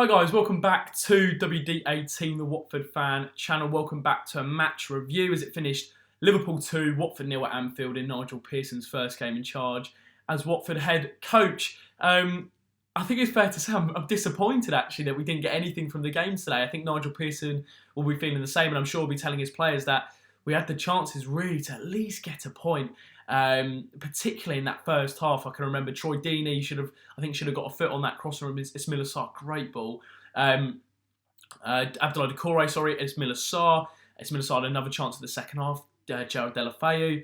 Hi guys, welcome back to WD18, the Watford fan channel. Welcome back to a match review as it finished Liverpool 2, Watford 0 at Anfield in Nigel Pearson's first game in charge as Watford head coach. I think it's fair to say I'm disappointed actually that we didn't get anything from the game today. I think Nigel Pearson will be feeling the same, and I'm sure he'll be telling his players that we had the chances really to at least get a point. Particularly in that first half, I can remember Troy Deeney should have got a foot on that cross from Ismaila Sarr, great ball. Abdoulaye Doucouré, Ismaila Sarr. Ismaila Sarr had another chance in the second half. Gerard Deulofeu.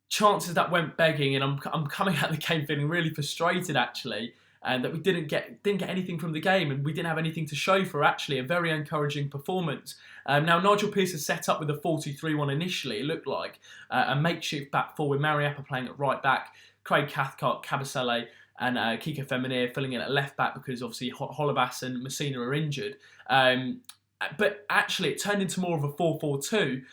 Chances that went begging, and I'm coming out of the game feeling really frustrated actually, and that we didn't get anything from the game, and we didn't have anything to show for actually a very encouraging performance. Now Nigel Pearson set up with a 4-2-3-1 initially, it looked like, a makeshift back four with Mariappa playing at right back, Craig Cathcart, Kabasele and Kiko Femenir filling in at left back because obviously Holebas and Messina are injured. But actually, it turned into more of a 4-4-2.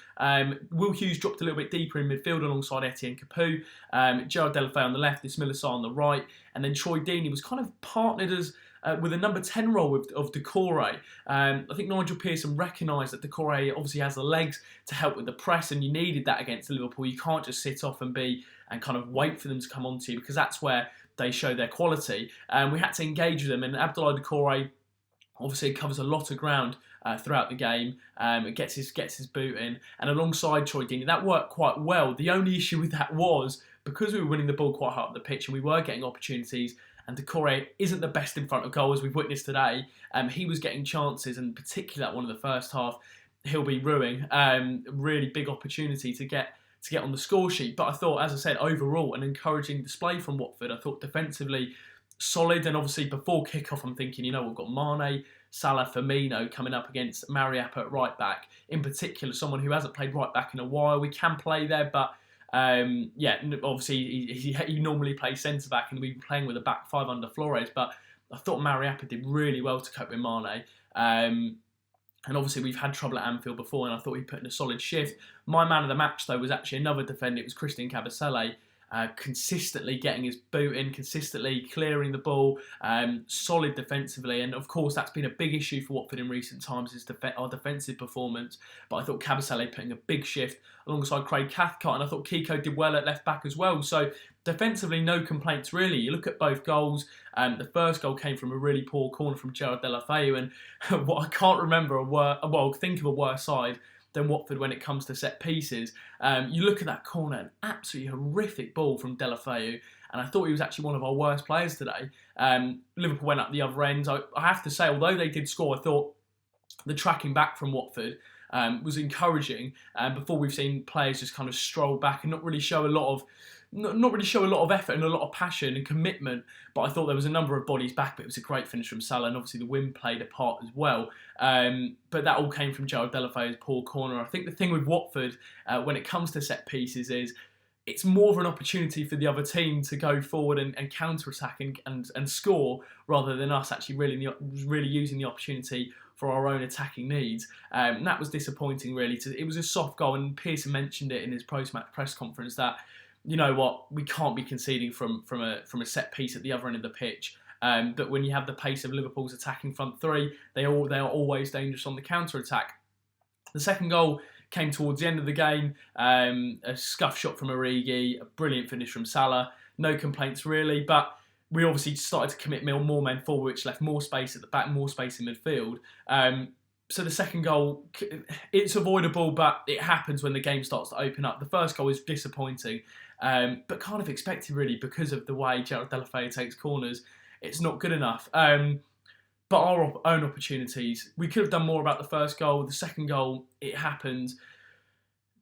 Will Hughes dropped a little bit deeper in midfield alongside Etienne Capoue. Gerard Deulofeu on the left, Ismaila Sarr on the right. And then Troy Deeney was kind of partnered as with a number 10 role of Doucouré. I think Nigel Pearson recognised that Doucouré obviously has the legs to help with the press, and you needed that against Liverpool. You can't just sit off and kind of wait for them to come onto you, because that's where they show their quality. We had to engage with them, and Abdoulaye Doucouré obviously covers a lot of ground throughout the game. It gets his boot in, and alongside Troy Deeney, that worked quite well. The only issue with that was because we were winning the ball quite hard up the pitch and we were getting opportunities, and Doucouré isn't the best in front of goal as we've witnessed today. He was getting chances, and particularly that one in the first half, he'll be ruining. Really big opportunity to get on the score sheet. But I thought, as I said, overall an encouraging display from Watford. I thought defensively solid, and obviously before kick-off I'm thinking, we've got Mane, Salah, Firmino coming up against Mariappa at right back. In particular, someone who hasn't played right back in a while. We can play there, but obviously he normally plays centre back, and we've been playing with a back five under Flores. But I thought Mariappa did really well to cope with Mane. And obviously we've had trouble at Anfield before, and I thought he put in a solid shift. My man of the match though was actually another defender. It was Christian Kabasele. Consistently getting his boot in, consistently clearing the ball, solid defensively, and of course that's been a big issue for Watford in recent times, is our defensive performance. But I thought Kabasele putting a big shift alongside Craig Cathcart, and I thought Kiko did well at left back as well. So defensively, no complaints really. You look at both goals. The first goal came from a really poor corner from Gerard Deulofeu, and what I can't remember think of a worse side than Watford when it comes to set pieces. You look at that corner, an absolutely horrific ball from Deulofeu, and I thought he was actually one of our worst players today. Liverpool went up the other end. I have to say, although they did score, I thought the tracking back from Watford was encouraging. Before we've seen players just kind of stroll back and not really show a lot of effort and a lot of passion and commitment. But I thought there was a number of bodies back, but it was a great finish from Salah, and obviously the wind played a part as well. But that all came from Gerard Deulofeu's poor corner. I think the thing with Watford when it comes to set pieces is it's more of an opportunity for the other team to go forward and counter-attack and score, rather than us actually really using the opportunity for our own attacking needs. And that was disappointing really. It was a soft goal, and Pearson mentioned it in his post-match press conference that, you know what, we can't be conceding from a set piece at the other end of the pitch. But when you have the pace of Liverpool's attacking front three, they are always dangerous on the counter-attack. The second goal came towards the end of the game. A scuff shot from Origi, a brilliant finish from Salah. No complaints really, but we obviously started to commit more men forward, which left more space at the back, more space in midfield. So the second goal, it's avoidable, but it happens when the game starts to open up. The first goal is disappointing, but kind of expected really, because of the way Gerard Deulofeu takes corners. It's not good enough. But our own opportunities, we could have done more about the first goal. The second goal, it happened.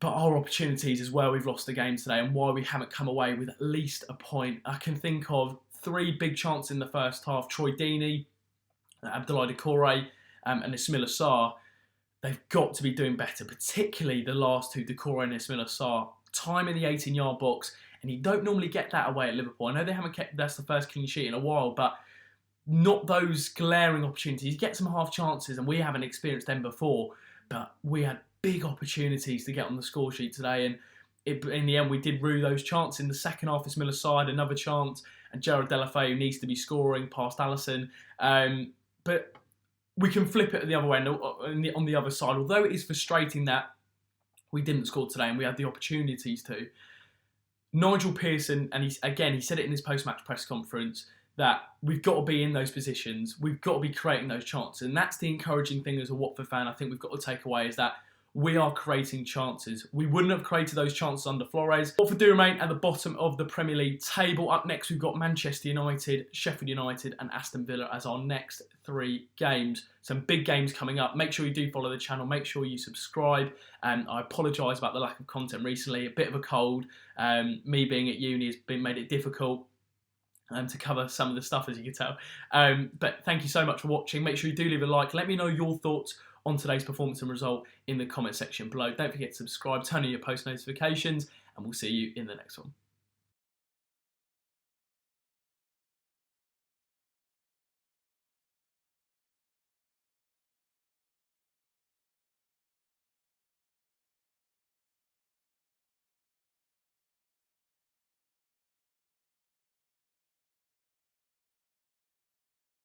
But our opportunities as well, we've lost the game today, and why we haven't come away with at least a point. I can think of 3 big chances in the first half. Troy Deeney, Abdoulaye Doucouré, and Ismaila Sarr. They've got to be doing better, particularly the last two, Doucouré and Ismaila Sarr. Time in the 18-yard box, and you don't normally get that away at Liverpool. I know they haven't kept, that's the first clean sheet in a while, but not those glaring opportunities. You get some half chances, and we haven't experienced them before, but we had big opportunities to get on the score sheet today, and in the end we did rue those chances. In the second half, Ismaila Sarr had another chance, and Gerard Deulofeu needs to be scoring past Alisson. But we can flip it at the other end, on the other side. Although it is frustrating that we didn't score today and we had the opportunities to, Nigel Pearson, and he said it in his post-match press conference, that we've got to be in those positions, we've got to be creating those chances. And that's the encouraging thing as a Watford fan, I think we've got to take away, is that we are creating chances. We wouldn't have created those chances under Flores. Watford do remain at the bottom of the Premier League table. Up next, we've got Manchester United, Sheffield United and Aston Villa as our next 3 games. Some big games coming up. Make sure you do follow the channel. Make sure you subscribe. I apologise about the lack of content recently. A bit of a cold. Me being at uni has made it difficult to cover some of the stuff, as you can tell. But thank you so much for watching. Make sure you do leave a like. Let me know your thoughts on today's performance and result in the comment section below. Don't forget to subscribe, turn on your post notifications, and we'll see you in the next one.